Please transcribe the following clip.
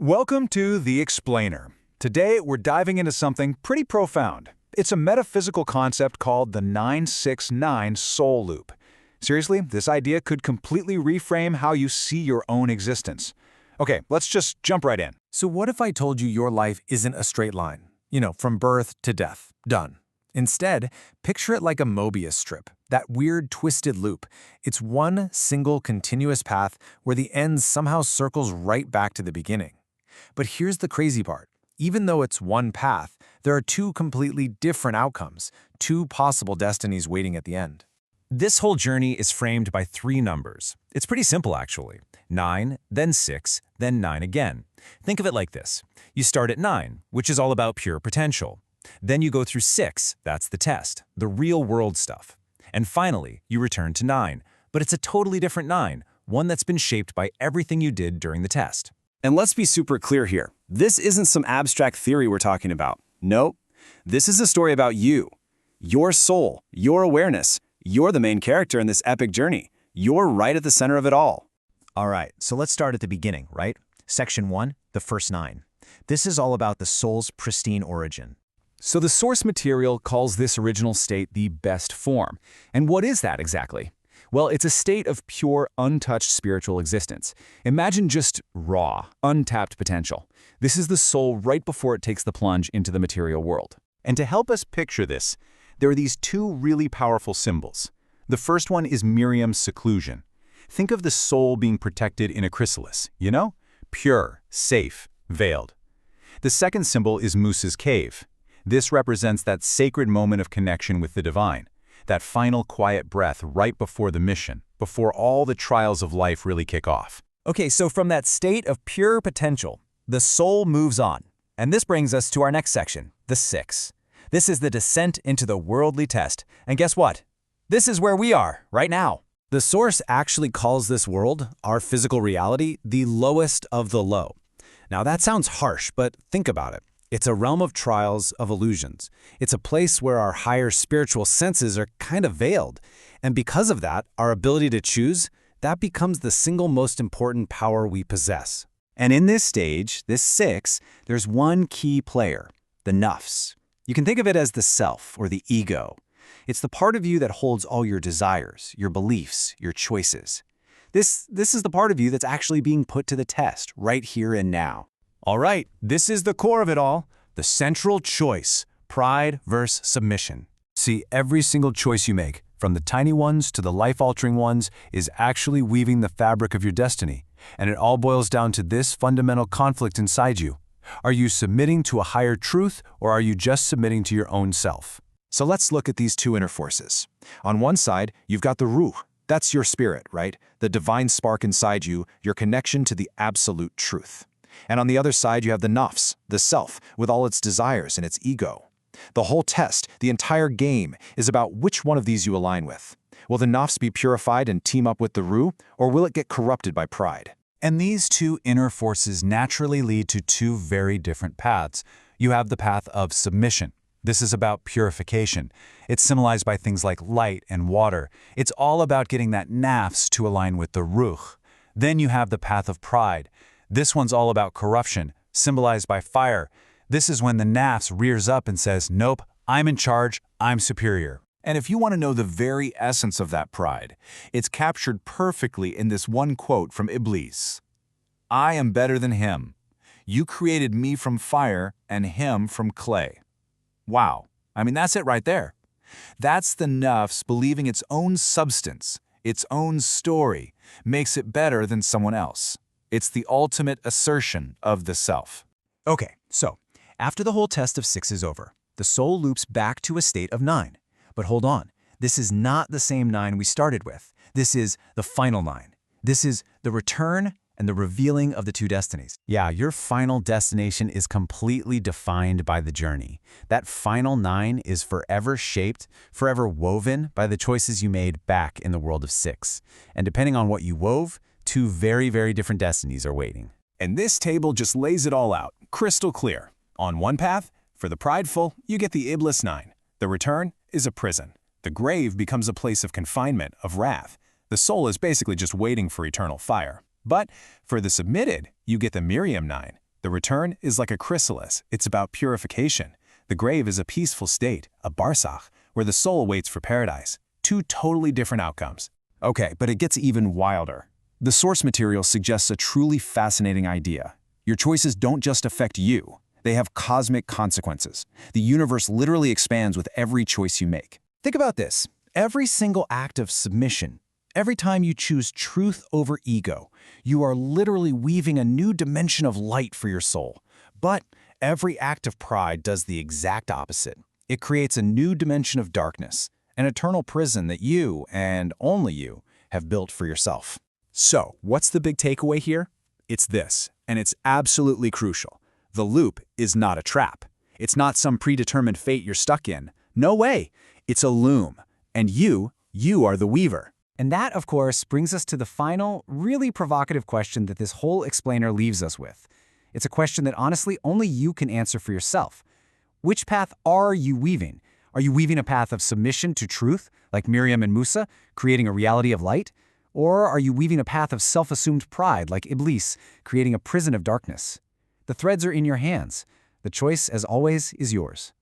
Welcome to The Explainer. Today, we're diving into something pretty profound. It's a metaphysical concept called the 969 soul loop. Seriously, this idea could completely reframe how you see your own existence. Okay, let's just jump right in. So what if I told you your life isn't a straight line? From birth to death. Done. Instead, picture it like a Mobius strip, that weird twisted loop. It's one single continuous path where the end somehow circles right back to the beginning. But here's the crazy part. Even though it's one path, there are two completely different outcomes, two possible destinies waiting at the end. This whole journey is framed by three numbers. It's pretty simple, actually. 9, then 6, then 9 again. Think of it like this. You start at 9, which is all about pure potential. Then you go through 6, that's the test, the real-world stuff. And finally, you return to 9, but it's a totally different 9, one that's been shaped by everything you did during the test. And let's be super clear here. This isn't some abstract theory we're talking about. Nope. This is a story about you. Your soul, your awareness. You're the main character in this epic journey. You're right at the center of it all. All right, so let's start at the beginning, right? Section 1, the first 9. This is all about the soul's pristine origin. So the source material calls this original state the best form. And what is that exactly? Well, it's a state of pure, untouched spiritual existence. Imagine just raw, untapped potential. This is the soul right before it takes the plunge into the material world. And to help us picture this, there are these two really powerful symbols. The first one is Miriam's seclusion. Think of the soul being protected in a chrysalis, Pure, safe, veiled. The second symbol is Musa's cave. This represents that sacred moment of connection with the divine. That final quiet breath right before the mission, before all the trials of life really kick off. Okay, so from that state of pure potential, the soul moves on. And this brings us to our next section, the 6. This is the descent into the worldly test. And guess what? This is where we are, right now. The source actually calls this world, our physical reality, the lowest of the low. Now that sounds harsh, but think about it. It's a realm of trials, of illusions. It's a place where our higher spiritual senses are kind of veiled. And because of that, our ability to choose, that becomes the single most important power we possess. And in this stage, this 6, there's one key player, the Nafs. You can think of it as the self or the ego. It's the part of you that holds all your desires, your beliefs, your choices. This is the part of you that's actually being put to the test right here and now. All right, this is the core of it all, the central choice, pride versus submission. See, every single choice you make, from the tiny ones to the life-altering ones, is actually weaving the fabric of your destiny. And it all boils down to this fundamental conflict inside you. Are you submitting to a higher truth, or are you just submitting to your own self? So let's look at these two inner forces. On one side, you've got the ruh. That's your spirit, right? The divine spark inside you, your connection to the absolute truth. And on the other side, you have the nafs, the self, with all its desires and its ego. The whole test, the entire game, is about which one of these you align with. Will the nafs be purified and team up with the ruh, or will it get corrupted by pride? And these two inner forces naturally lead to two very different paths. You have the path of submission. This is about purification. It's symbolized by things like light and water. It's all about getting that nafs to align with the ruh. Then you have the path of pride. This one's all about corruption, symbolized by fire. This is when the nafs rears up and says, nope, I'm in charge, I'm superior. And if you want to know the very essence of that pride, it's captured perfectly in this one quote from Iblis. I am better than him. You created me from fire and him from clay. Wow, that's it right there. That's the nafs believing its own substance, its own story, makes it better than someone else. It's the ultimate assertion of the self. Okay, so after the whole test of 6 is over, the soul loops back to a state of 9. But hold on, this is not the same 9 we started with. This is the final 9. This is the return and the revealing of the two destinies. Yeah, your final destination is completely defined by the journey. That final 9 is forever shaped, forever woven by the choices you made back in the world of 6. And depending on what you wove, two very, very different destinies are waiting. And this table just lays it all out, crystal clear. On one path, for the prideful, you get the Iblis 9. The return is a prison. The grave becomes a place of confinement, of wrath. The soul is basically just waiting for eternal fire. But for the submitted, you get the Miriam 9. The return is like a chrysalis. It's about purification. The grave is a peaceful state, a barzakh, where the soul waits for paradise. Two totally different outcomes. Okay, but it gets even wilder. The source material suggests a truly fascinating idea. Your choices don't just affect you. They have cosmic consequences. The universe literally expands with every choice you make. Think about this. Every single act of submission, every time you choose truth over ego, you are literally weaving a new dimension of light for your soul. But every act of pride does the exact opposite. It creates a new dimension of darkness, an eternal prison that you, and only you, have built for yourself. So, what's the big takeaway here? It's this, and it's absolutely crucial. The loop is not a trap. It's not some predetermined fate you're stuck in. No way. It's a loom. And you are the weaver. And that, of course, brings us to the final, really provocative question that this whole explainer leaves us with. It's a question that honestly only you can answer for yourself. Which path are you weaving? Are you weaving a path of submission to truth, like Miriam and Musa, creating a reality of light? Or are you weaving a path of self-assumed pride, like Iblis, creating a prison of darkness? The threads are in your hands. The choice, as always, is yours.